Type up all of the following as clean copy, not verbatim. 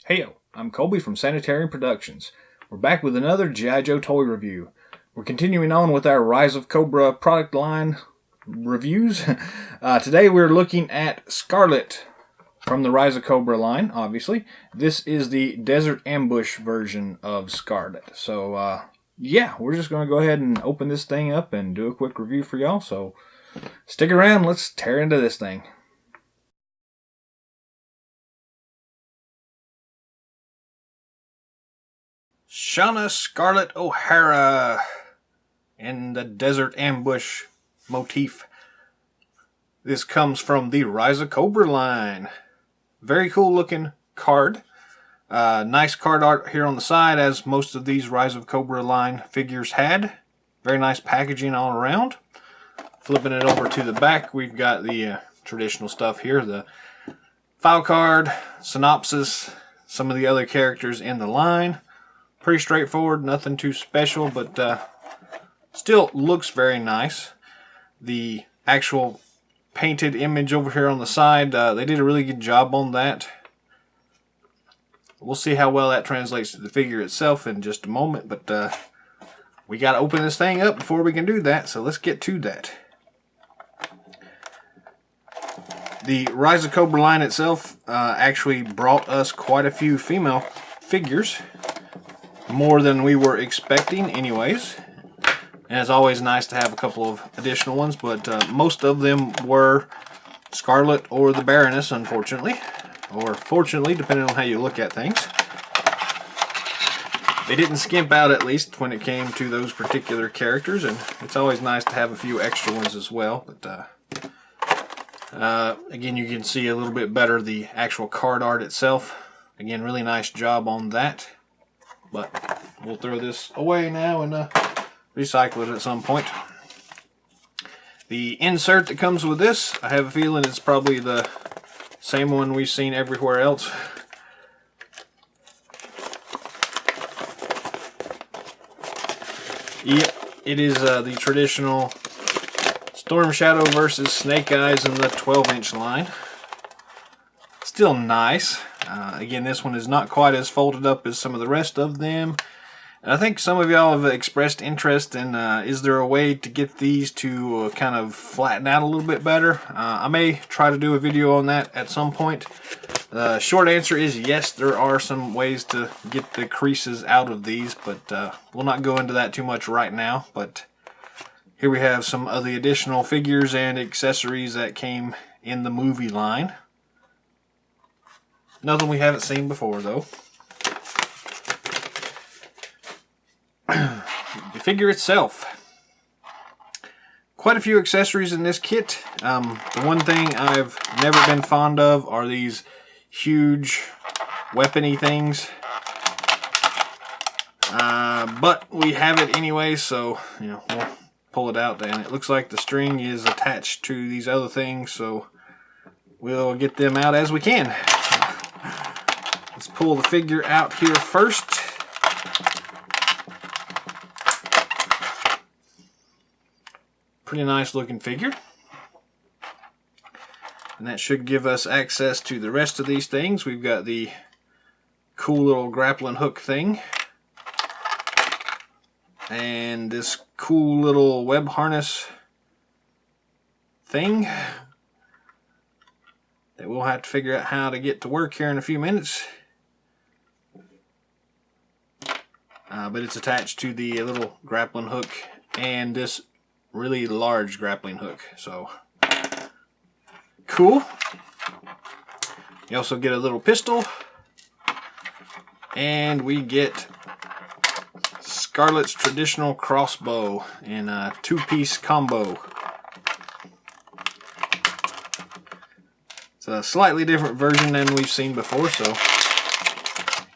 Heyo, I'm Colby from Sanitarium Productions. We're back with another G.I. Joe toy review. We're continuing on with our Rise of Cobra product line reviews. Today we're looking at Scarlett from the Rise of Cobra line, obviously. This is the Desert Ambush version of Scarlett. So, yeah, we're just going to go ahead and open this thing up and do a quick review for y'all. So, stick around, let's tear into this thing. Shauna Scarlett O'Hara in the Desert Ambush motif. This comes from the Rise of Cobra line. Very cool looking card. Nice card art here on the side, as most of these Rise of Cobra line figures had. Very nice packaging all around. Flipping it over to the back, we've got the traditional stuff here. The file card, synopsis, some of the other characters in the line. Pretty straightforward, nothing too special, but still looks very nice. The actual painted image over here on the side, they did a really good job on that. We'll see how well that translates to the figure itself in just a moment, but we got to open this thing up before we can do that, so let's get to that. The Rise of Cobra line itself actually brought us quite a few female figures. More than we were expecting anyways. And it's always nice to have a couple of additional ones, but most of them were Scarlett or the Baroness, unfortunately. Or fortunately, depending on how you look at things. They didn't skimp out, at least, when it came to those particular characters, and it's always nice to have a few extra ones as well. But again, you can see a little bit better the actual card art itself. Again, really nice job on that. But we'll throw this away now and recycle it at some point. The insert that comes with this, I have a feeling it's probably the same one we've seen everywhere else. Yep, it is the traditional Storm Shadow versus Snake Eyes in the 12-inch line. Still nice. Again, this one is not quite as folded up as some of the rest of them. And I think some of y'all have expressed interest in, is there a way to get these to kind of flatten out a little bit better? I may try to do a video on that at some point. The short answer is yes, there are some ways to get the creases out of these, but we'll not go into that too much right now. But here we have some of the additional figures and accessories that came in the movie line. Nothing we haven't seen before, though. The figure itself. Quite a few accessories in this kit. The one thing I've never been fond of are these huge weapony things. But we have it anyway, so we'll pull it out. And it looks like the string is attached to these other things, so we'll get them out as we can. Let's pull the figure out here first. Pretty nice looking figure. And that should give us access to the rest of these things. We've got the cool little grappling hook thing. And this cool little web harness thing that we'll have to figure out how to get to work here in a few minutes. But it's attached to the little grappling hook and this really large grappling hook. So, cool. You also get a little pistol. And we get Scarlett's traditional crossbow in a two-piece combo. It's a slightly different version than we've seen before, so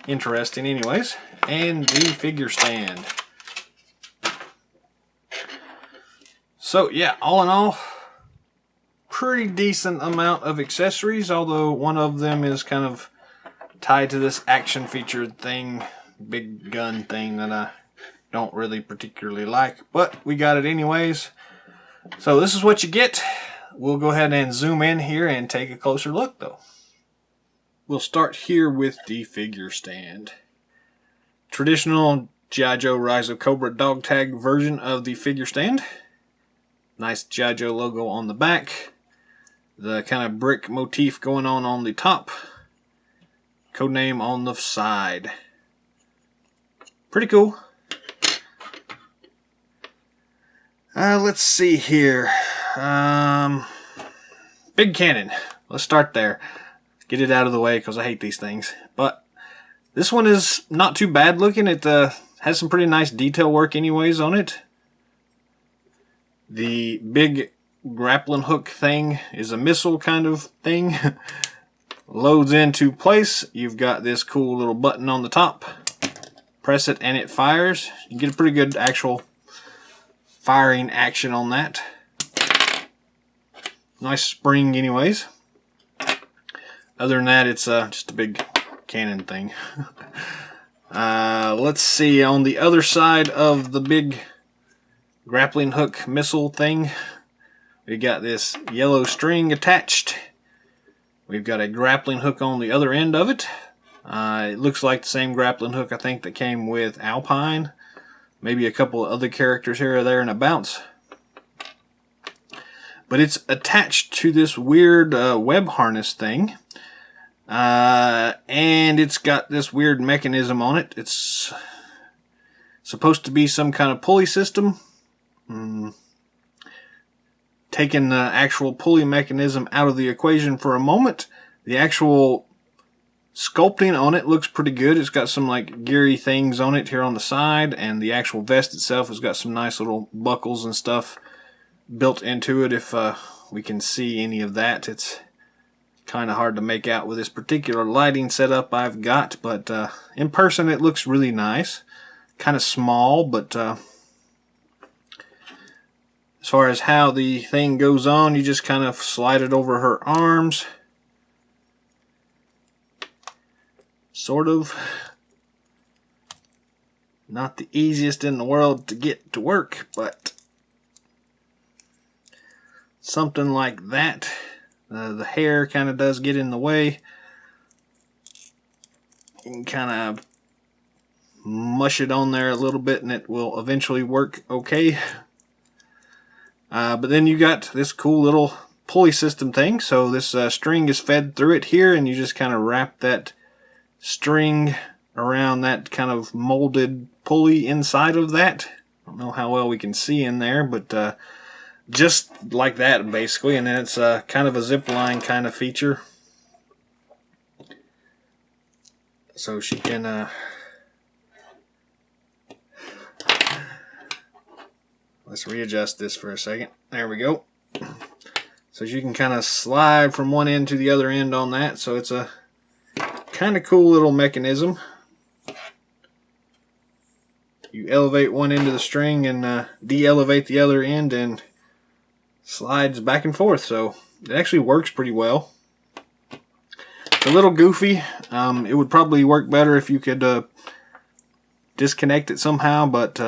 interesting anyways. And the figure stand. So yeah, all in all, pretty decent amount of accessories, although one of them is kind of tied to this action featured thing, big gun thing that I don't really particularly like, but we got it anyways. So this is what you get. We'll go ahead and zoom in here and take a closer look though. we'll start here with the figure stand. Traditional G.I. Joe Rise of Cobra dog tag version of the figure stand. Nice G.I. Joe logo on the back. The kind of brick motif going on the top. Codename on the side. Pretty cool. Let's see here. Big cannon. Let's start there. Get it out of the way because I hate these things. But this one is not too bad looking. It has some pretty nice detail work anyways on it. The big grappling hook thing is a missile kind of thing. Loads into place. You've got this cool little button on the top. Press it and it fires. You get a pretty good actual firing action on that. Nice spring anyways. Other than that, it's just a big cannon thing. Let's see, on the other side of the big grappling hook missile thing, we got this yellow string attached. We've got a grappling hook on the other end of it. It looks like the same grappling hook I think that came with Alpine. Maybe a couple of other characters here or there and a bounce. But it's attached to this weird web harness thing. And it's got this weird mechanism on it. It's supposed to be some kind of pulley system. Taking the actual pulley mechanism out of the equation for a moment, the actual sculpting on it looks pretty good. It's got some like geary things on it here on the side, and the actual vest itself has got some nice little buckles and stuff built into it. If we can see any of that, it's kind of hard to make out with this particular lighting setup I've got, but in person it looks really nice. Kind of small, but as far as how the thing goes on, you just kind of slide it over her arms. Sort of. Not the easiest in the world to get to work, but something like that. The hair kind of does get in the way. You can kind of mush it on there a little bit and it will eventually work okay. But then you got this cool little pulley system thing. So this string is fed through it here, and you just kind of wrap that string around that kind of molded pulley inside of that. I don't know how well we can see in there, but just like that basically. And then it's kind of a zip line kind of feature. So she can let's readjust this for a second. There we go. So you can kind of slide from one end to the other end on that. So it's a kind of cool little mechanism. You elevate one end of the string and de-elevate the other end, and slides back and forth. So it actually works pretty well. It's a little goofy. It would probably work better if you could disconnect it somehow, but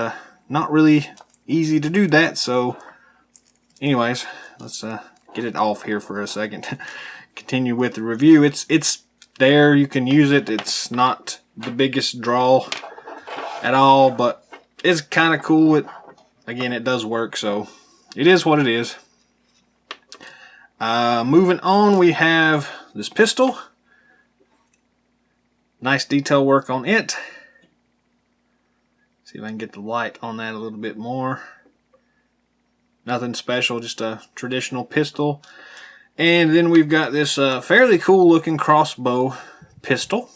not really easy to do that. So anyways, let's get it off here for a second. Continue with the review. It's there, you can use it. It's not the biggest draw at all, but it's kind of cool. Again, it does work, so it is what it is. Moving on, we have this pistol. Nice detail work on it. See if I can get the light on that a little bit more. Nothing special, just a traditional pistol. And then we've got this fairly cool looking crossbow pistol.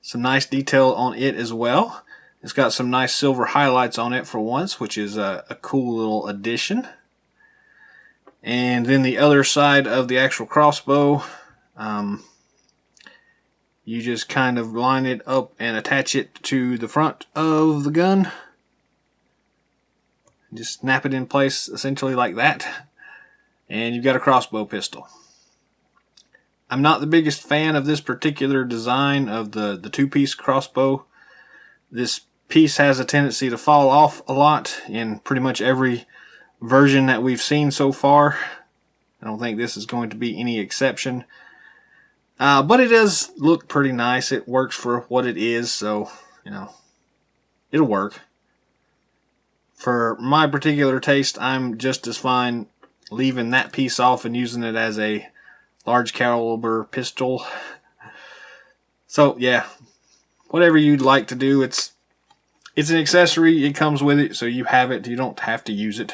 Some nice detail on it as well. It's got some nice silver highlights on it for once, which is a cool little addition. And then the other side of the actual crossbow, you just kind of line it up and attach it to the front of the gun. Just snap it in place essentially like that. And you've got a crossbow pistol. I'm not the biggest fan of this particular design of the two-piece crossbow. This piece has a tendency to fall off a lot in pretty much every version that we've seen so far. I don't think this is going to be any exception. But it does look pretty nice. It works for what it is, so, you know, it'll work. For my particular taste, I'm just as fine leaving that piece off and using it as a large caliber pistol. So, yeah, whatever you'd like to do, it's an accessory. It comes with it, so you have it. You don't have to use it.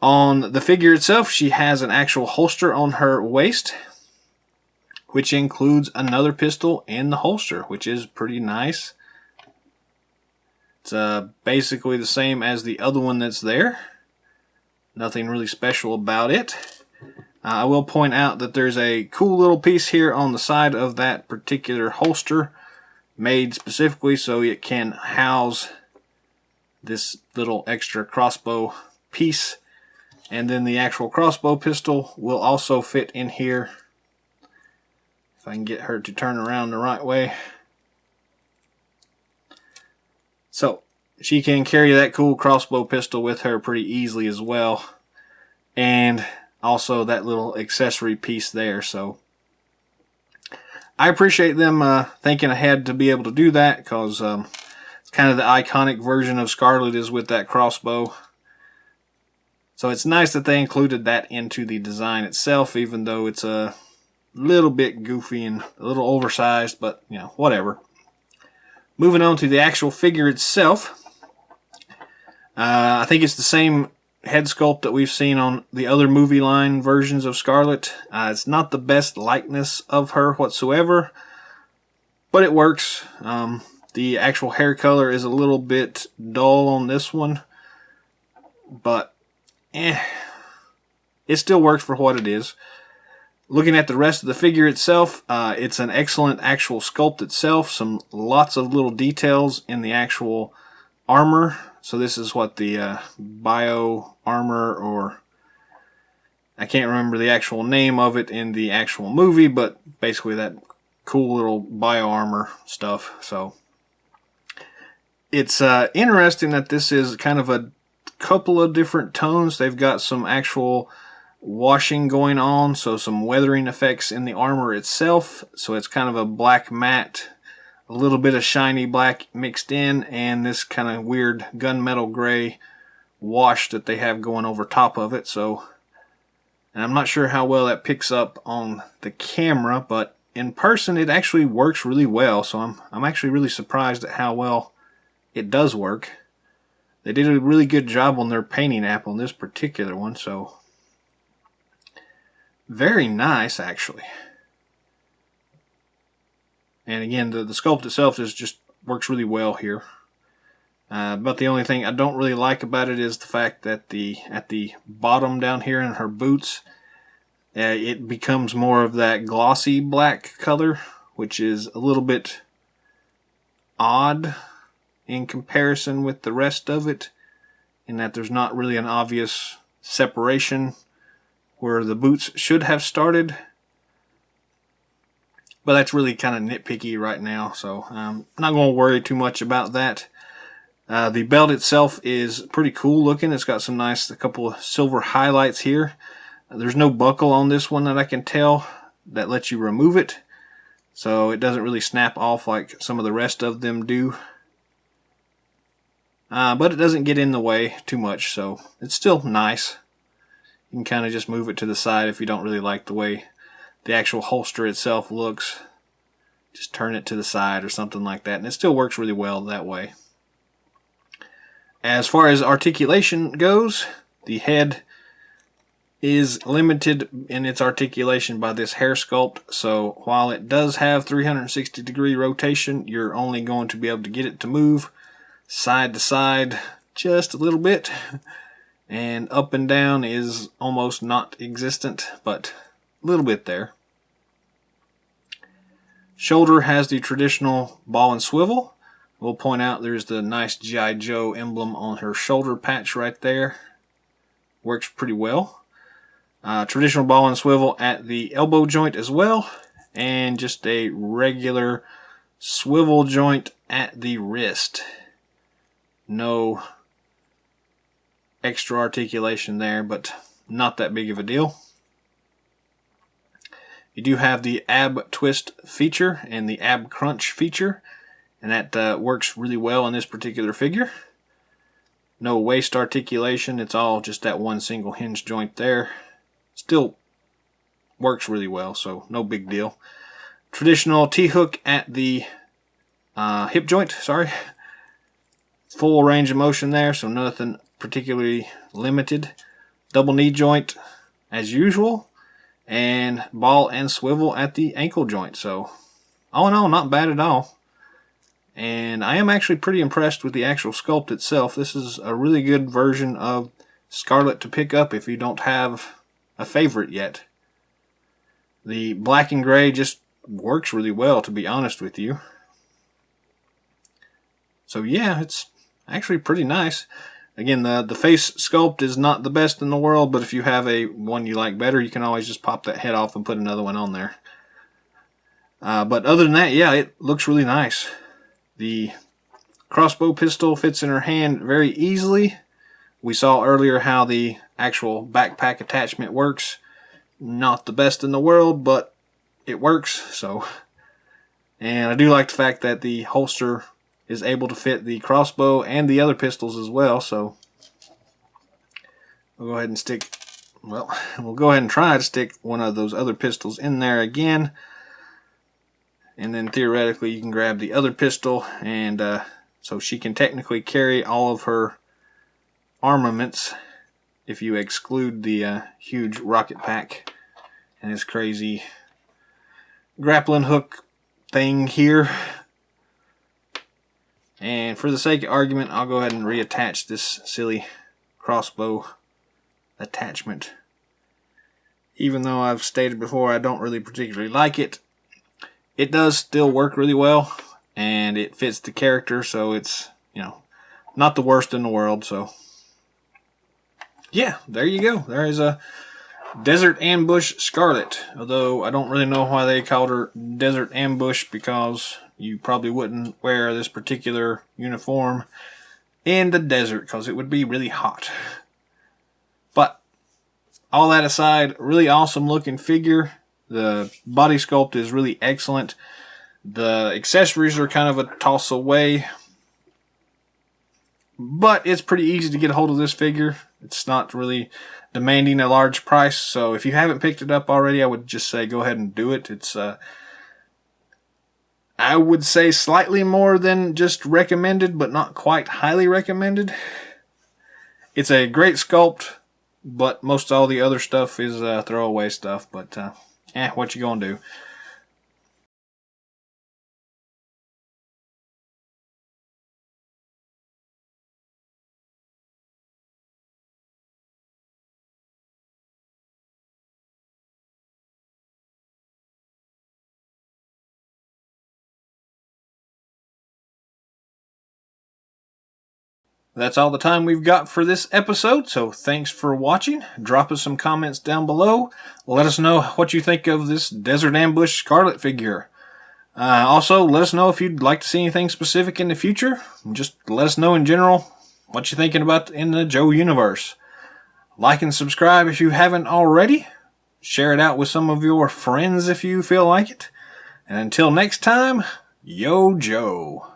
On the figure itself, she has an actual holster on her waist, which includes another pistol in the holster, which is pretty nice. It's basically the same as the other one that's there. Nothing really special about it. I will point out that there's a cool little piece here on the side of that particular holster, made specifically so it can house this little extra crossbow piece. And then the actual crossbow pistol will also fit in here. If I can get her to turn around the right way. So she can carry that cool crossbow pistol with her pretty easily as well. And also that little accessory piece there. So I appreciate them thinking ahead to be able to do that, because it's kind of the iconic version of Scarlett is with that crossbow. So it's nice that they included that into the design itself, even though it's a little bit goofy and a little oversized, but you know, whatever. Moving on to the actual figure itself. I think it's the same head sculpt that we've seen on the other movie line versions of Scarlett. It's not the best likeness of her whatsoever, but it works. The actual hair color is a little bit dull on this one, but it still works for what it is. Looking at the rest of the figure itself, it's an excellent actual sculpt itself. Lots of little details in the actual armor. So this is what the bio armor, or I can't remember the actual name of it in the actual movie, but basically that cool little bio armor stuff. So it's interesting that this is kind of a couple of different tones. They've got some actual washing going on, so some weathering effects in the armor itself. So it's kind of a black matte, a little bit of shiny black mixed in, and this kind of weird gunmetal gray wash that they have going over top of it. So, and I'm not sure how well that picks up on the camera, but in person it actually works really well. So I'm actually really surprised at how well it does work. They did a really good job on their painting app on this particular one, so very nice actually. And again, the sculpt itself just works really well here. But the only thing I don't really like about it is the fact that at the bottom down here in her boots, it becomes more of that glossy black color, which is a little bit odd in comparison with the rest of it, in that there's not really an obvious separation where the boots should have started. But that's really kind of nitpicky right now, so I'm not going to worry too much about that. The belt itself is pretty cool looking. It's got a couple of silver highlights here. There's no buckle on this one that I can tell that lets you remove it, so it doesn't really snap off like some of the rest of them do. But it doesn't get in the way too much, so it's still nice. You can kind of just move it to the side if you don't really like the way the actual holster itself looks. Just turn it to the side or something like that, and it still works really well that way. As far as articulation goes, the head is limited in its articulation by this hair sculpt, so while it does have 360-degree rotation, you're only going to be able to get it to move side to side just a little bit, and up and down is almost not existent, but a little bit there. Shoulder has the traditional ball and swivel. We'll point out there's the nice G.I. Joe emblem on her shoulder patch right there. Works pretty well. Traditional ball and swivel at the elbow joint as well, and just a regular swivel joint at the wrist. No extra articulation there, but not that big of a deal. You do have the ab twist feature and the ab crunch feature, and that works really well in this particular figure. No waist articulation, it's all just that one single hinge joint there. Still works really well, so no big deal. Traditional T-hook at the hip joint, full range of motion there, so nothing particularly limited. Double knee joint as usual, and ball and swivel at the ankle joint. So all in all, not bad at all. And I am actually pretty impressed with the actual sculpt itself. This is a really good version of Scarlett to pick up if you don't have a favorite yet. The black and gray just works really well, to be honest with you. So yeah, it's actually pretty nice. Again, the face sculpt is not the best in the world, but if you have one you like better, you can always just pop that head off and put another one on there. But other than that, yeah, it looks really nice. The crossbow pistol fits in her hand very easily. We saw earlier how the actual backpack attachment works. Not the best in the world, but it works. So, and I do like the fact that the holster is able to fit the crossbow and the other pistols as well. So we'll go ahead and try to stick one of those other pistols in there again. And then theoretically you can grab the other pistol, and so she can technically carry all of her armaments if you exclude the huge rocket pack and this crazy grappling hook thing here. And for the sake of argument, I'll go ahead and reattach this silly crossbow attachment. Even though I've stated before I don't really particularly like it, it does still work really well, and it fits the character, so it's, not the worst in the world. So yeah, there you go. There is a Desert Ambush Scarlett, although I don't really know why they called her Desert Ambush, because you probably wouldn't wear this particular uniform in the desert because it would be really hot. But all that aside, really awesome looking figure. The body sculpt is really excellent. The accessories are kind of a toss away, but it's pretty easy to get a hold of this figure. It's not really demanding a large price, so if you haven't picked it up already, I would just say go ahead and do it. It's I would say slightly more than just recommended, but not quite highly recommended. It's a great sculpt, but most all the other stuff is throwaway stuff. But what you gonna do? That's all the time we've got for this episode, so thanks for watching. Drop us some comments down below. Let us know what you think of this Desert Ambush Scarlett figure. Also, let us know if you'd like to see anything specific in the future. Just let us know in general what you're thinking about in the Joe universe. Like and subscribe if you haven't already. Share it out with some of your friends if you feel like it. And until next time, Yo Joe.